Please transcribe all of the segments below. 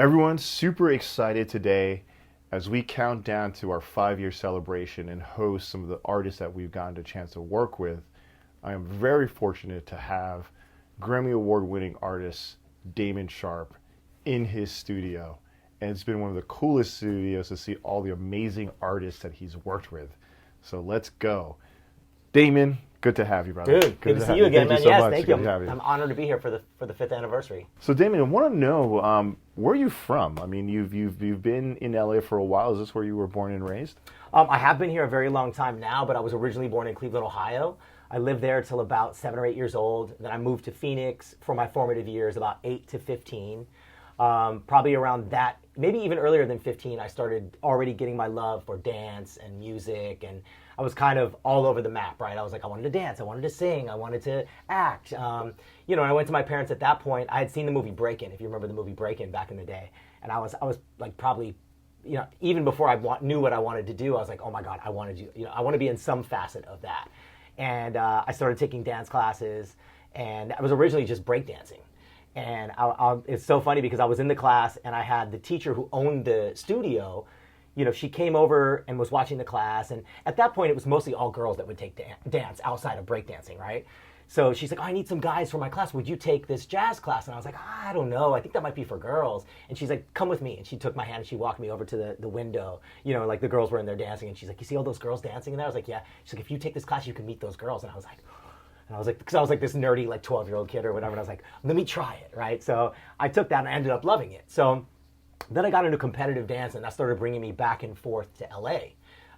Everyone's super excited today as we count down to our 5-year celebration and host some of the artists that we've gotten a chance to work with. I am very fortunate to have Grammy Award winning artist Damon Sharpe in his studio. And it's been one of the coolest studios to see all the amazing artists that he's worked with. So let's go. Damon, good to have you, brother. Dude, good to see you again, man. Thank you so yes, much. thank Good you. to have you. I'm honored to be here for the 5th anniversary. So Damon, I want to know, where are you from? I mean, you've been in LA for a while. Is this where you were born and raised? I have been here a very long time now, but I was originally born in Cleveland, Ohio. I lived there till about 7 or 8 years old. Then I moved to Phoenix for my formative years, about 8 to 15. Probably around that, maybe even earlier than 15, I started already getting my love for dance and music, and I was kind of all over the map, right? I was like, I wanted to dance, I wanted to sing, I wanted to act. And I went to my parents at that point. I had seen the movie Breakin', if you remember the movie Breakin' back in the day, and I was like probably, even before I knew what I wanted to do, I was like, oh my God, I want to be in some facet of that. And I started taking dance classes, and I was originally just breakdancing. And it's so funny because I was in the class and I had the teacher who owned the studio, she came over and was watching the class. And at that point, it was mostly all girls that would take dance outside of breakdancing, right? So she's like, oh, I need some guys for my class. Would you take this jazz class? And I was like, I don't know. I think that might be for girls. And she's like, come with me. And she took my hand and she walked me over to the window. Like the girls were in there dancing. And she's like, you see all those girls dancing in there? I was like, yeah. She's like, if you take this class, you can meet those girls. And I was like, because I was like this nerdy, like 12-year-old kid or whatever. And I was like, let me try it, right? So I took that and I ended up loving it. So then I got into competitive dance and that started bringing me back and forth to LA.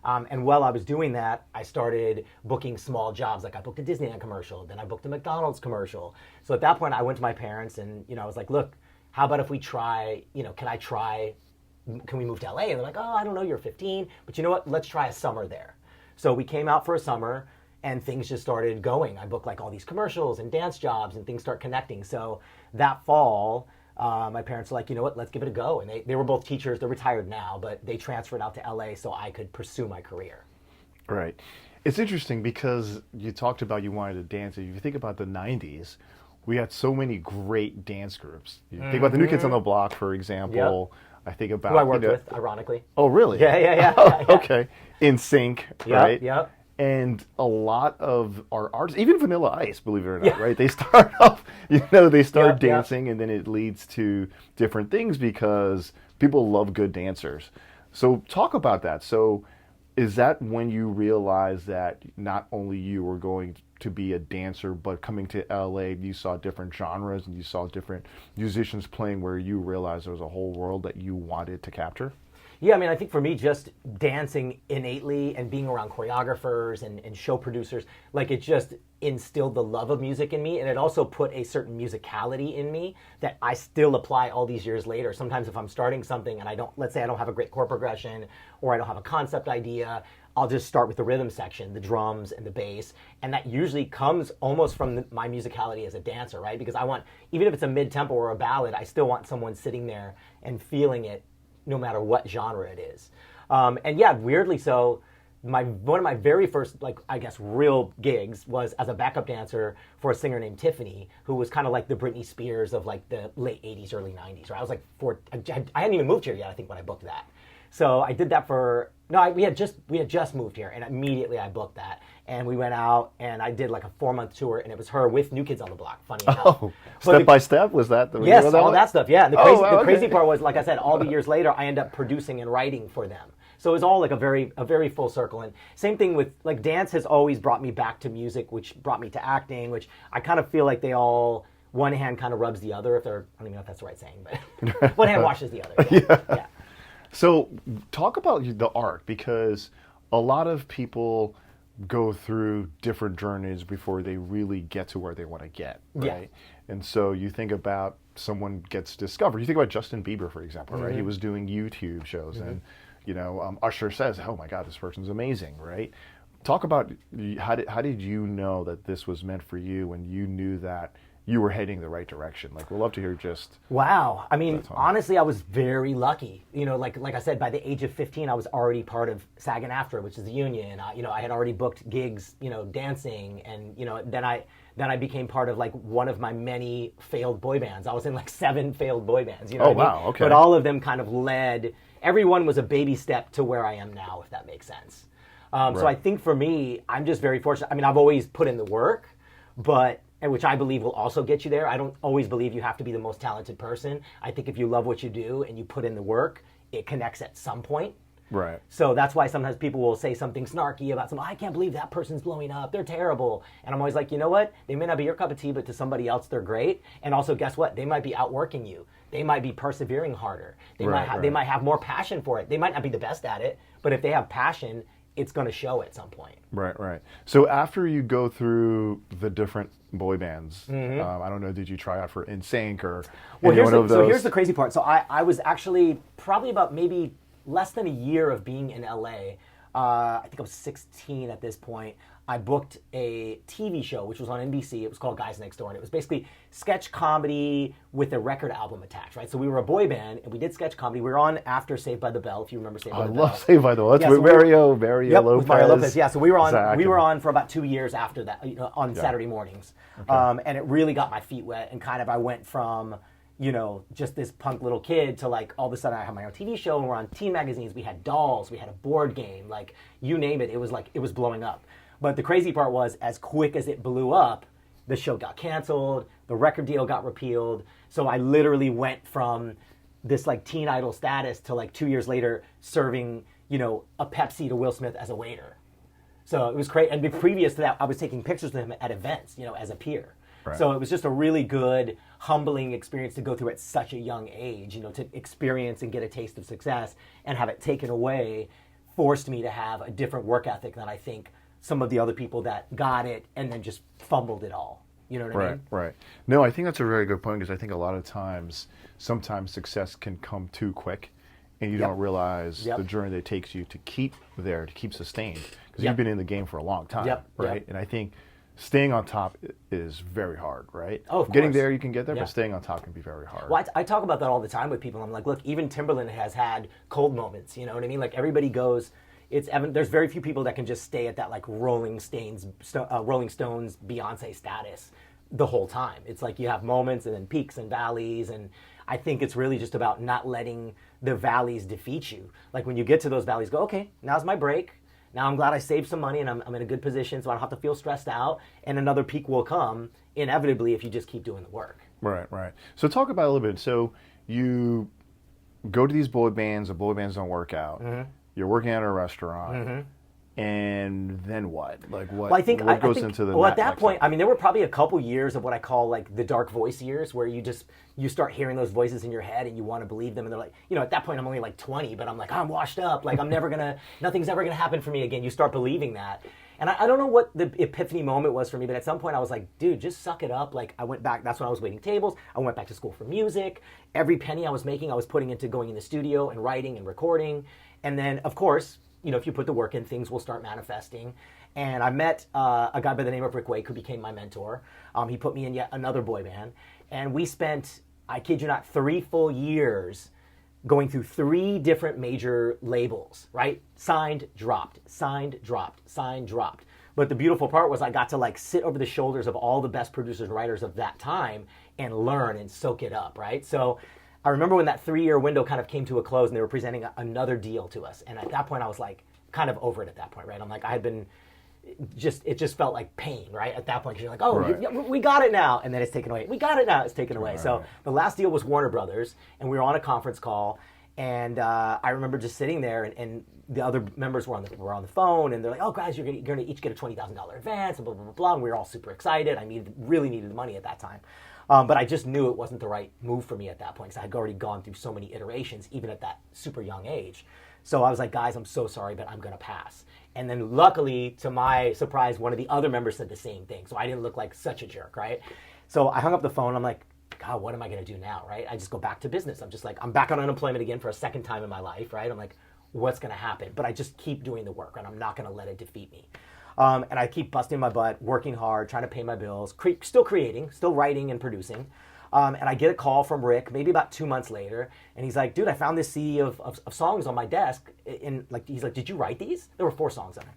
And while I was doing that, I started booking small jobs. Like I booked a Disneyland commercial, then I booked a McDonald's commercial. So at that point I went to my parents and, I was like, look, how about if we try, can we move to LA? And they're like, oh, I don't know, you're 15, but you know what? Let's try a summer there. So we came out for a summer. And things just started going. I booked like all these commercials and dance jobs and things start connecting. So that fall, my parents were like, you know what, let's give it a go. And they were both teachers. They're retired now, but they transferred out to LA so I could pursue my career. Right. It's interesting because you talked about you wanted to dance. If you think about the 90s, we had so many great dance groups. You think about the New Kids on the Block, for example. Yep. I think about... Who I worked with, ironically. Oh, really? Yeah. Okay. In Sync, right? Yep. And a lot of our artists, even Vanilla Ice, believe it or not, right? They start off, they start dancing and then it leads to different things because people love good dancers. So talk about that. So is that when you realized that not only you were going to be a dancer, but coming to LA, you saw different genres and you saw different musicians playing where you realized there was a whole world that you wanted to capture? Yeah, I think for me, just dancing innately and being around choreographers and show producers, like it just instilled the love of music in me. And it also put a certain musicality in me that I still apply all these years later. Sometimes if I'm starting something and let's say I don't have a great chord progression or I don't have a concept idea, I'll just start with the rhythm section, the drums and the bass. And that usually comes almost from my musicality as a dancer, right? Because I want, even if it's a mid-tempo or a ballad, I still want someone sitting there and feeling it no matter what genre it is. And yeah, weirdly so, one of my very first, real gigs was as a backup dancer for a singer named Tiffany, who was kind of like the Britney Spears of like the late 80s, early 90s, right? I was like, I hadn't even moved here yet, I think, when I booked that. So I did that we had just moved here, and immediately I booked that. And we went out, and I did like a 4-month tour, and it was her with New Kids on the Block, funny enough. Oh, Step by Step, was that? Yes, all that stuff, yeah. And the crazy part was, like I said, all the years later, I ended up producing and writing for them. So it was all like a very full circle. And same thing with, like, dance has always brought me back to music, which brought me to acting, which I kind of feel like they all, one hand kind of rubs the other, I don't even know if that's the right saying, but one hand washes the other. Yeah. So talk about the art, because a lot of people go through different journeys before they really get to where they want to get, right? Yeah. And so you think about someone gets discovered. You think about Justin Bieber, for example, right? He was doing YouTube shows and, Usher says, oh my God, this person's amazing, right? Talk about how did you know that this was meant for you when you knew that you were heading the right direction? Like, we'd love to hear just... Wow. Honestly, I was very lucky. Like I said, by the age of 15, I was already part of SAG-AFTRA, which is the union. I had already booked gigs, dancing. And, then then I became part of like one of my many failed boy bands. I was in like 7 failed boy bands. You know Oh, what I mean? wow, okay. But all of them kind of led. Everyone was a baby step to where I am now, if that makes sense. So I think for me, I'm just very fortunate. I mean, I've always put in the work, and which I believe will also get you there. I don't always believe you have to be the most talented person. I think if you love what you do and you put in the work, it connects at some point. Right. So that's why sometimes people will say something snarky about something. I can't believe that person's blowing up. They're terrible. And I'm always like, you know what? They may not be your cup of tea, but to somebody else, they're great. And also, guess what? They might be outworking you. They might be persevering harder. They might have more passion for it. They might not be the best at it, but if they have passion, it's going to show at some point. Right. So after you go through the different boy bands, I don't know, did you try out for NSYNC or any one of those? So here's the crazy part. So I was actually probably about maybe less than a year of being in LA. I think I was 16 at this point. I booked a TV show, which was on NBC. It was called Guys Next Door, and it was basically sketch comedy with a record album attached, right? So we were a boy band, and we did sketch comedy. We were on after Saved by the Bell, if you remember Saved by the Bell. I love Saved by the Bell. That's Yeah, with so Mario Lopez. With Mario Lopez. Yeah, so we were on. Zach We were on for about 2 years after that, on Saturday mornings, and it really got my feet wet. And kind of, I went from just this punk little kid to like all of a sudden I had my own TV show, and we're on teen magazines. We had dolls. We had a board game. Like you name it, it was blowing up. But the crazy part was, as quick as it blew up, the show got canceled, the record deal got repealed. So I literally went from this like teen idol status to like 2 years later serving, a Pepsi to Will Smith as a waiter. So it was crazy. And previous to that, I was taking pictures with him at events, as a peer. Right. So it was just a really good, humbling experience to go through at such a young age, to experience and get a taste of success and have it taken away forced me to have a different work ethic than I think some of the other people that got it and then just fumbled it all. You know what I mean? Right. No, I think that's a very good point, because I think a lot of times, sometimes success can come too quick, and you don't realize the journey that it takes you to keep there, to keep sustained, because you've been in the game for a long time, right? And I think staying on top is very hard, right? Oh, of course. Getting there, you can get there, but staying on top can be very hard. Well, I talk about that all the time with people. I'm like, look, even Timberland has had cold moments, you know what I mean? Like everybody goes... There's very few people that can just stay at that like Rolling Stones Beyonce status the whole time. It's like you have moments and then peaks and valleys, and I think it's really just about not letting the valleys defeat you. Like when you get to those valleys, go, okay, now's my break. Now I'm glad I saved some money and I'm in a good position, so I don't have to feel stressed out, and another peak will come inevitably if you just keep doing the work. Right. So talk about it a little bit. So you go to these boy bands, the boy bands don't work out. Mm-hmm. You're working at a restaurant, and then what? Like what? Well, I think into the? Well, at that point, I mean, there were probably a couple years of what I call like the dark voice years, where you start hearing those voices in your head and you want to believe them, and they're like, at that point I'm only like 20, but I'm like, I'm washed up, like nothing's ever gonna happen for me again. You start believing that, and I don't know what the epiphany moment was for me, but at some point I was like, dude, just suck it up. Like I went back. That's when I was waiting tables. I went back to school for music. Every penny I was making, I was putting into going in the studio and writing and recording. And then, of course, if you put the work in, things will start manifesting. And I met a guy by the name of Rick Wake, who became my mentor. He put me in yet another boy band. And we spent, I kid you not, 3 full years going through 3 different major labels, right? Signed, dropped, signed, dropped, signed, dropped. But the beautiful part was I got to like sit over the shoulders of all the best producers and writers of that time and learn and soak it up, right? So I remember when that 3-year window kind of came to a close and they were presenting another deal to us. And at that point, I was like kind of over it at that point, right? I'm like, it just felt like pain, right? At that point, because you're like, oh, we got it now. And then it's taken away. We got it now. It's taken away. Right. So the last deal was Warner Brothers, and we were on a conference call. And I remember just sitting there, and the other members were on the phone, and they're like, "Oh, guys, you're going to each get a $20,000 advance," and blah blah blah blah. And we were all super excited. I really needed the money at that time, but I just knew it wasn't the right move for me at that point, because I had already gone through so many iterations, even at that super young age. So I was like, "Guys, I'm so sorry, but I'm going to pass." And then, luckily, to my surprise, one of the other members said the same thing, so I didn't look like such a jerk, right? So I hung up the phone. I'm like, God, what am I going to do now, right? I just go back to business. I'm just like, I'm back on unemployment again for a second time in my life, right? I'm like, what's going to happen? But I just keep doing the work, and I'm not going to let it defeat me. And I keep busting my butt, working hard, trying to pay my bills, still creating, still writing and producing. And I get a call from Rick maybe about 2 months later, and he's like, dude, I found this CD of songs on my desk. He's like, did you write these? There were 4 songs on there.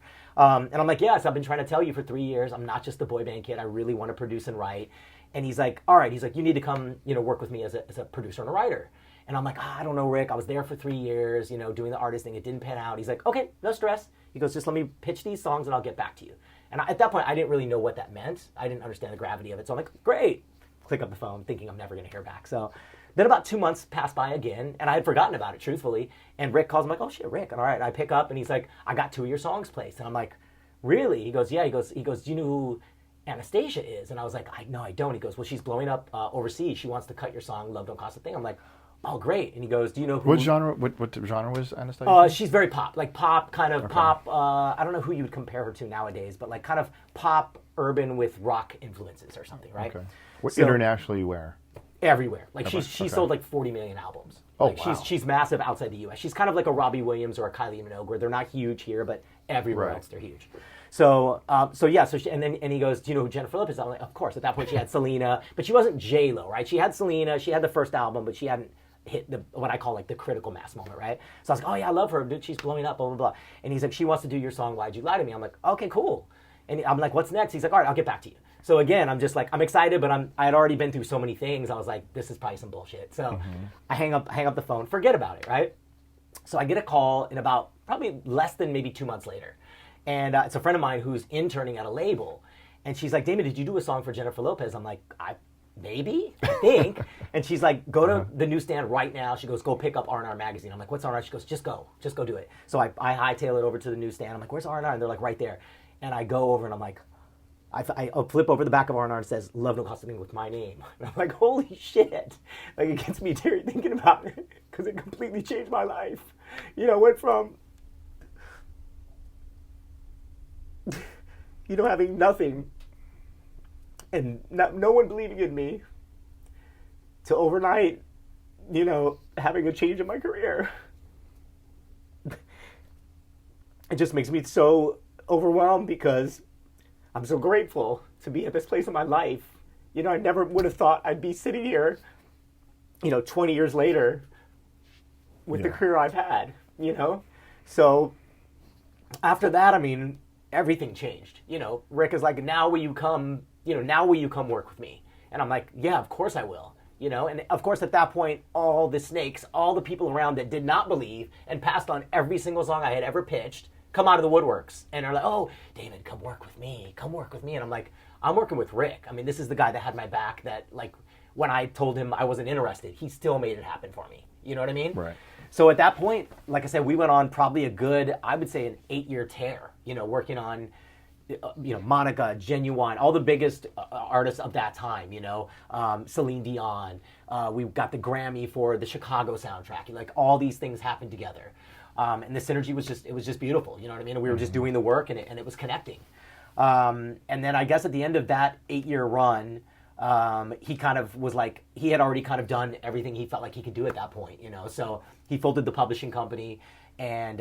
And I'm like, yes, I've been trying to tell you for 3 years. I'm not just a boy band kid. I really want to produce and write. And he's like, all right. He's like, you need to come, work with me as a producer and a writer. And I'm like, I don't know, Rick. I was there for 3 years, doing the artist thing. It didn't pan out. He's like, okay, no stress. He goes, just let me pitch these songs and I'll get back to you. And at that point, I didn't really know what that meant. I didn't understand the gravity of it. So I'm like, great. Click up the phone, thinking I'm never going to hear back. So then about 2 months passed by again, and I had forgotten about it, truthfully. And Rick calls. I'm like, oh shit, Rick. All right. And I pick up, and he's like, I got 2 of your songs placed. And I'm like, really? He goes, yeah. He goes, do you know who Anastasia is? And I was like, no, I don't. He goes, well, she's blowing up overseas. She wants to cut your song, Love Don't Cost a Thing. I'm like, oh, great. And he goes, do you know who... What genre was Anastasia? She's very pop. Like pop, kind of pop. I don't know who you would compare her to nowadays, but like kind of pop, urban with rock influences or something, right? Okay. Internationally where? Everywhere. Like she sold like 40 million albums. Oh, like, wow. She's massive outside the U.S. She's kind of like a Robbie Williams or a Kylie Minogue, where they're not huge here, but everywhere else they're huge. So he goes, do you know who Jennifer Lopez is? I'm like, of course. At that point, she had Selena, but she wasn't J-Lo, right? She had Selena, she had the first album, but she hadn't hit what I call like the critical mass moment, right? So I was like, oh yeah, I love her, dude. She's blowing up, blah, blah, blah. And he's like, she wants to do your song, Why'd You Lie to Me? I'm like, okay, cool. And I'm like, what's next? He's like, all right, I'll get back to you. So again, I'm just like, I'm excited, but I had already been through so many things. I was like, this is probably some bullshit. So I hang up the phone, forget about it, right? So I get a call in about probably less than maybe 2 months later. And it's a friend of mine who's interning at a label. And she's like, Damon, did you do a song for Jennifer Lopez? I'm like, maybe, I think. And she's like, go to the newsstand right now. She goes, go pick up R&R magazine. I'm like, what's R&R? She goes, just go do it. So I hightail it over to the newsstand. I'm like, where's R&R? And they're like, right there. And I go over and I'm like, I flip over the back of R&R and it says, Love Don't Cost a Thing with my name. And I'm like, holy shit. Like, it gets me teary thinking about it because it completely changed my life. Went from, having nothing and no one believing in me to overnight, having a change in my career. It just makes me so overwhelmed because I'm so grateful to be at this place in my life. I never would have thought I'd be sitting here, 20 years later with the career I've had, So after that, I mean, everything changed. Rick is like, now will you come work with me? And I'm like, yeah, of course I will. And of course at that point, all the snakes, all the people around that did not believe and passed on every single song I had ever pitched come out of the woodworks and are like, oh, David, come work with me. And I'm like, I'm working with Rick. I mean, this is the guy that had my back that, like, when I told him I wasn't interested, he still made it happen for me. You know what I mean? Right. So at that point, like I said, we went on probably a good, I would say an 8-year tear, working on, Monica, Genuine, all the biggest artists of that time, Celine Dion. We got the Grammy for the Chicago soundtrack. Like, all these things happened together. And the synergy was just beautiful. You know what I mean? And we were just doing the work and it was connecting. And then I guess at the end of that 8-year run, he kind of was like, he had already kind of done everything he felt like he could do at that point, So he folded the publishing company, and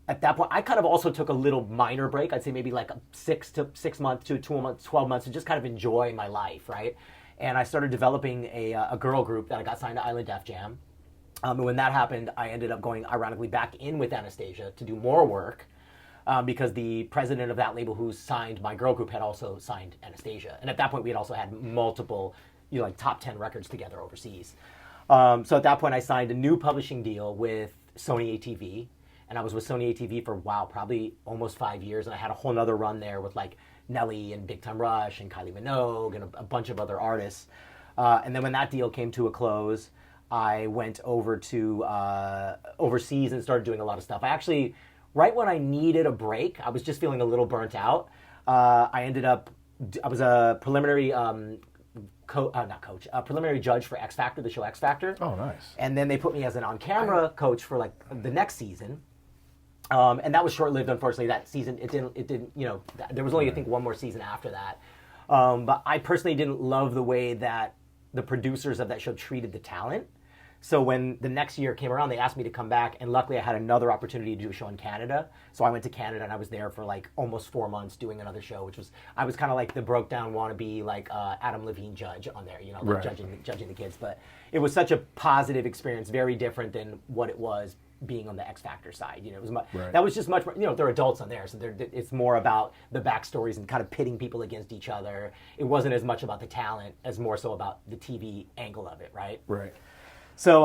at that point, I kind of also took a little minor break. I'd say maybe like 6 months to 2 months, 12 months to just kind of enjoy my life, right? And I started developing a girl group that I got signed to Island Def Jam. And when that happened, I ended up going, ironically, back in with Anastasia to do more work. Because the president of that label who signed my girl group had also signed Anastasia. And at that point, we had also had multiple, like top 10 records together overseas. So at that point, I signed a new publishing deal with Sony ATV. And I was with Sony ATV for, probably almost 5 years. And I had a whole nother run there with like Nelly and Big Time Rush and Kylie Minogue and a bunch of other artists. And then when that deal came to a close, I went over to overseas and started doing a lot of stuff. I actually... Right when I needed a break, I was just feeling a little burnt out. I was a preliminary preliminary judge for X Factor, the show X Factor. Oh, nice. And then they put me as an on-camera coach for like the next season. And that was short-lived, unfortunately. That season, it didn't, there was only, I think, one more season after that. But I personally didn't love the way that the producers of that show treated the talent. So when the next year came around, they asked me to come back, and luckily I had another opportunity to do a show in Canada. So I went to Canada, and I was there for like almost 4 months doing another show, which was, I was kind of like the broke down wannabe like Adam Levine judge on there, you know, like judging the kids. But it was such a positive experience, very different than what it was being on the X Factor side. You know, it was that was just much more, you know, they're adults on there, so it's more about the backstories and kind of pitting people against each other. It wasn't as much about the talent as more so about the TV angle of it, right? Right. So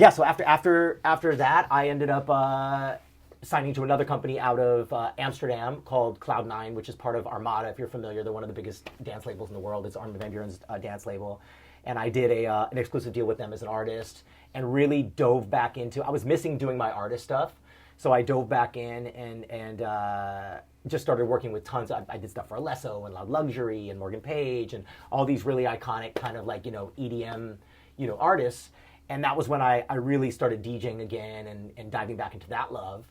so after that, I ended up signing to another company out of Amsterdam called Cloud9, which is part of Armada. If you're familiar, they're one of the biggest dance labels in the world. It's Armin van Buuren's dance label, and I did an exclusive deal with them as an artist, and really dove back into. I was missing doing my artist stuff, so I dove back in and just started working with tons. I did stuff for Alesso and Loud Luxury and Morgan Page and all these really iconic kind of like, you know, EDM, you know, artists. And that was when I really started DJing again and diving back into that love.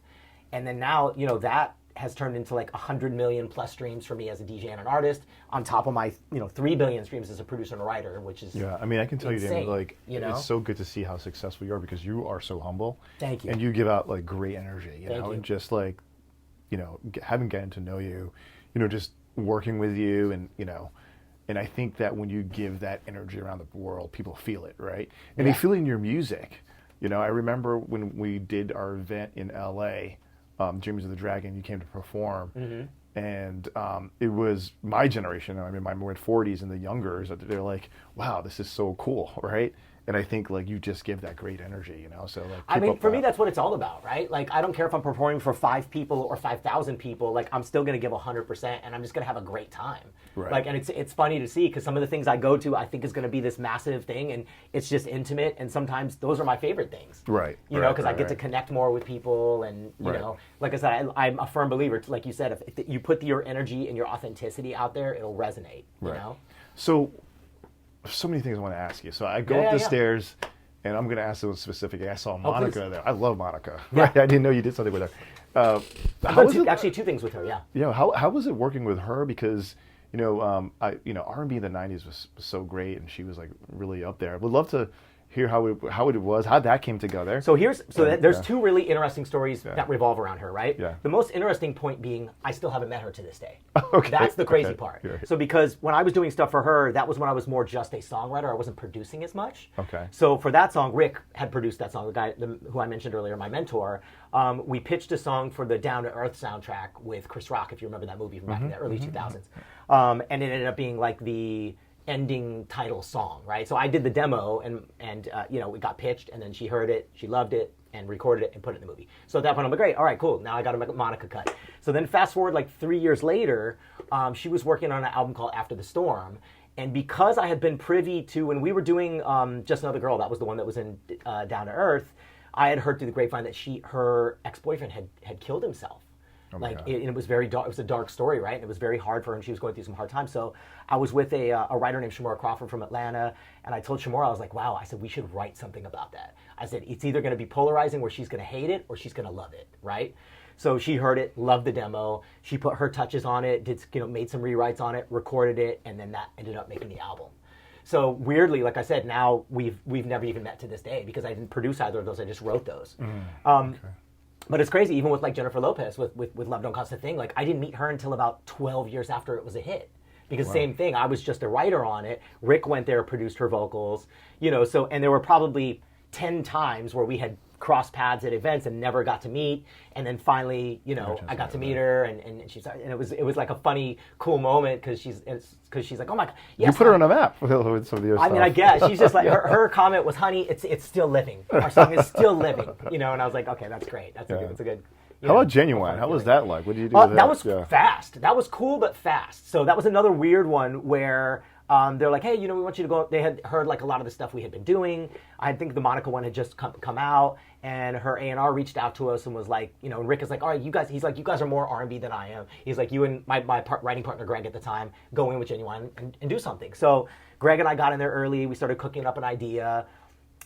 And then now, you know, that has turned into like 100 million plus streams for me as a DJ and an artist, on top of my, you know, 3 billion streams as a producer and a writer, which is I mean, I can tell insane, you, Damon, like, you know? It's so good to see how successful you are, because you are so humble. Thank you. And you give out like great energy, you Thank know, you. and just like, you know, having gotten to know you, you know, just working with you, and, you know, and I think that when you give that energy around the world, people feel it, right? And they feel it in your music. You know, I remember when we did our event in LA, Dreams of the Dragon, you came to perform, and it was my generation. I mean, my mid-40s and the youngers, they're like, wow, this is so cool, right? And I think like you just give that great energy, you know. So like, I mean, for me, that's what it's all about, right? Like, I don't care if I'm performing for 5 people or 5,000 people. Like, I'm still gonna give 100%, and I'm just gonna have a great time. Right. Like, and it's funny to see, because some of the things I go to, I think is gonna be this massive thing, and it's just intimate, and sometimes those are my favorite things. Right. You know, because I get to connect more with people, and you know, like I said, I'm a firm believer. Like you said, if you put your energy and your authenticity out there, it'll resonate. You know. So many things I want to ask you. So I go up the stairs, and I'm going to ask those specifically. I saw Monica there. I love Monica. Yeah. Right? I didn't know you did something with her. Actually, 2 things with her. Yeah. Yeah. How was it working with her? Because you know, R&B in the '90s was so great, and she was like really up there. I would love to hear how it was, how that came together. So there's 2 really interesting stories that revolve around her, right? Yeah. The most interesting point being, I still haven't met her to this day. Okay. That's the crazy part. Yeah. So because when I was doing stuff for her, that was when I was more just a songwriter. I wasn't producing as much. Okay. So for that song, Rick had produced that song, the guy who I mentioned earlier, my mentor. We pitched a song for the Down to Earth soundtrack with Chris Rock, if you remember that movie from back in the early 2000s. And it ended up being like the ending title song, right? So I did the demo, and you know, it got pitched, and then she heard it, she loved it, and recorded it and put it in the movie. So at that point, I'm like, great, all right, cool. Now I got a Monica cut. So then fast forward like 3 years later, she was working on an album called After the Storm, and because I had been privy to, when we were doing Just Another Girl, that was the one that was in Down to Earth, I had heard through the grapevine that her ex-boyfriend had killed himself. Like it was very dark. It was a dark story, right? And it was very hard for her, and she was going through some hard times. So I was with a writer named Shamora Crawford from Atlanta, and I told Shamora, I was like, wow, I said, we should write something about that. I said, it's either going to be polarizing where she's going to hate it or she's going to love it, right? So she heard it, loved the demo. She put her touches on it, made some rewrites on it, recorded it, and then that ended up making the album. So weirdly, like I said, now we've never even met to this day, because I didn't produce either of those. I just wrote those. But it's crazy, even with like Jennifer Lopez with Love Don't Cost a Thing, like I didn't meet her until about 12 years after it was a hit. Because same thing, I was just a writer on it. Rick went there, produced her vocals, you know, so, and there were probably 10 times where we had crossed paths at events and never got to meet, and then finally, you know, I got to meet her, and she's, and it was like a funny, cool moment, because she's like, oh my god, yes, you put her on a map with some of the other stuff. I mean, I guess she's just like, her comment was, honey, it's still living. Our song is still living, you know. And I was like, okay, that's great. That's a good. How about Genuine? How was that like? What did you do with that? That was fast. That was cool, but fast. So that was another weird one where they're like, hey, you know, we want you to go. They had heard like a lot of the stuff we had been doing. I think the Monica one had just come out, and her A&R reached out to us and was like, you know, and Rick is like, all right, you guys. He's like, you guys are more R&B than I am. He's like, you and my writing partner Greg at the time go in with Genuine and do something. So Greg and I got in there early. We started cooking up an idea,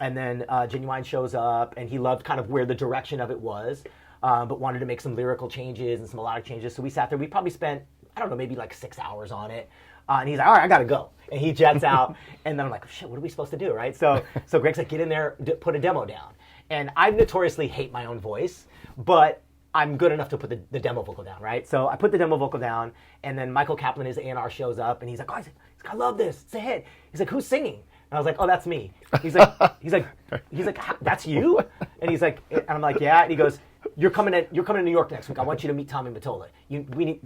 and then Genuine shows up, and he loved kind of where the direction of it was. But wanted to make some lyrical changes and some melodic changes. So we sat there. We probably spent, I don't know, maybe like 6 hours on it. And he's like, all right, I got to go. And he jets out. And then I'm like, shit, what are we supposed to do, right? So Greg's like, get in there, put a demo down. And I notoriously hate my own voice, but I'm good enough to put the demo vocal down, right? So I put the demo vocal down, and then Michael Kaplan, his A&R, shows up, and he's like, oh, I love this. It's a hit. He's like, who's singing? And I was like, oh, that's me. He's like, that's you? And he's like, and I'm like, yeah. And he goes, you're coming to New York next week. I want you to meet Tommy Mottola.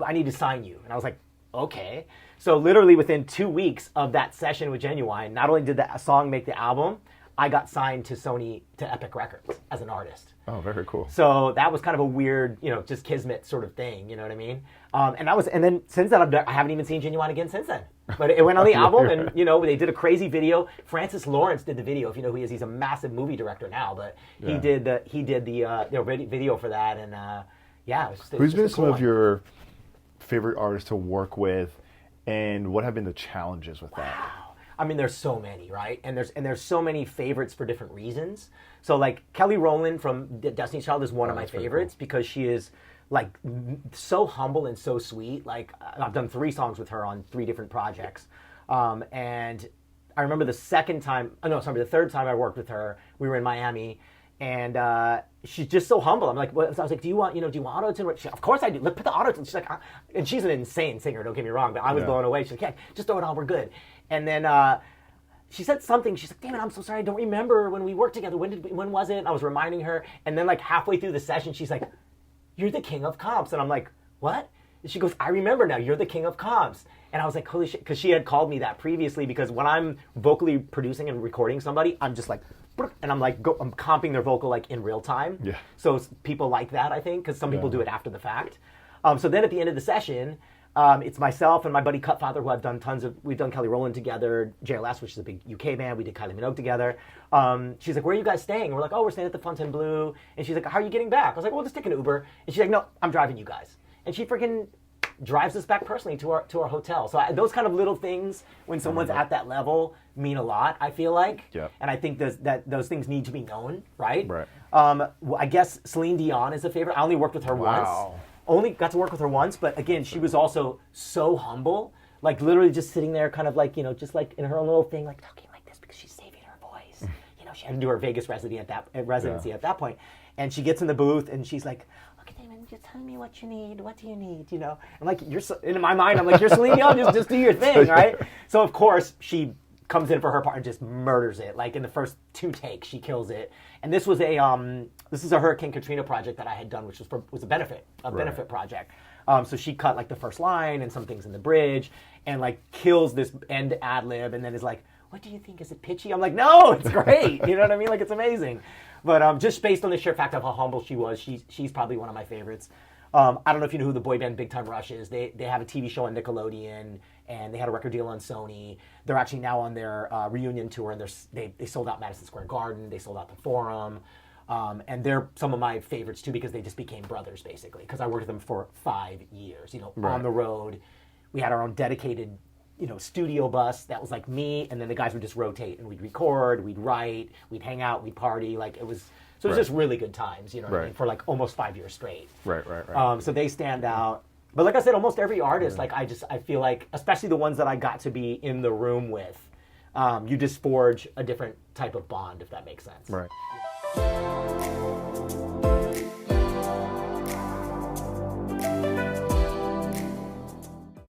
I need to sign you. And I was like, okay. So literally within 2 weeks of that session with Genuine, not only did that song make the album, I got signed to Epic Records as an artist. Oh, very cool. So that was kind of a weird, just kismet sort of thing, you know what I mean? And then since then, I haven't even seen Genuine again since then. But it went on the album, and they did a crazy video. Francis Lawrence did the video, if you know who he is. He's a massive movie director now, but he did the video for that, and yeah. Who's been some of your favorite artists to work with, and what have been the challenges with that? I mean, there's so many, right? And there's so many favorites for different reasons. So like Kelly Rowland from Destiny's Child is one of my favorites because she is like so humble and so sweet. Like I've done 3 songs with her on 3 different projects. And I remember the third time I worked with her, we were in Miami, and she's just so humble. I'm like, I was like, do you want auto-tune? Of course I do. Look, put the auto-tune. She's like, and she's an insane singer, don't get me wrong, but I was blown away. She's like, yeah, just throw it on, we're good. And then she said something. She's like, Damon, I'm so sorry. I don't remember when we worked together. When was it? And I was reminding her. And then like halfway through the session, she's like, you're the king of comps. And I'm like, what? And she goes, I remember now. You're the king of comps. And I was like, holy shit. Because she had called me that previously, because when I'm vocally producing and recording somebody, I'm just like, and I'm like, I'm comping their vocal like in real time. Yeah. So people like that, I think, because some people do it after the fact. So then at the end of the session, it's myself and my buddy Cutfather, who we've done Kelly Rowland together, JLS, which is a big UK band. We did Kylie Minogue together. She's like, where are you guys staying? And we're like, oh, we're staying at the Fontainebleau. And she's like, how are you getting back? I was like, well, just take an Uber. And she's like, no, I'm driving you guys. And she freaking drives us back personally to our hotel. So those kind of little things, when someone's at that level, mean a lot, I feel like. Yeah. And I think those things need to be known, right? Right. I guess Celine Dion is a favorite. I only worked with her once. Only got to work with her once, but again, she was also so humble, like literally just sitting there kind of like, just like in her own little thing, like talking like this because she's saving her voice. She had to do her Vegas residency at that point. And she gets in the booth and she's like, okay, Damon, just tell me what you need. What do you need? I'm like, in my mind, I'm like, you're Celine Dion, just do your thing, right? So of course she comes in for her part and just murders it. Like in the first 2 takes, she kills it. And this is a Hurricane Katrina project that I had done, which was a benefit project. So she cut like the first line and some things in the bridge, and like kills this end ad lib, and then is like, "What do you think? Is it pitchy?" I'm like, "No, it's great." You know what I mean? Like it's amazing. But just based on the sheer fact of how humble she was, she's probably one of my favorites. I don't know if you know who the boy band Big Time Rush is. They have a TV show on Nickelodeon, and they had a record deal on Sony. They're actually now on their reunion tour, and they sold out Madison Square Garden. They sold out the Forum. And they're some of my favorites, too, because they just became brothers, basically, because I worked with them for 5 years, on the road. We had our own dedicated, studio bus that was like me, and then the guys would just rotate, and we'd record, we'd write, we'd hang out, we'd party. Like it was just really good times, what I mean, for like almost 5 years straight. Right. So they stand out. But like I said, almost every artist, like I feel like, especially the ones that I got to be in the room with, you just forge a different type of bond, if that makes sense. Right.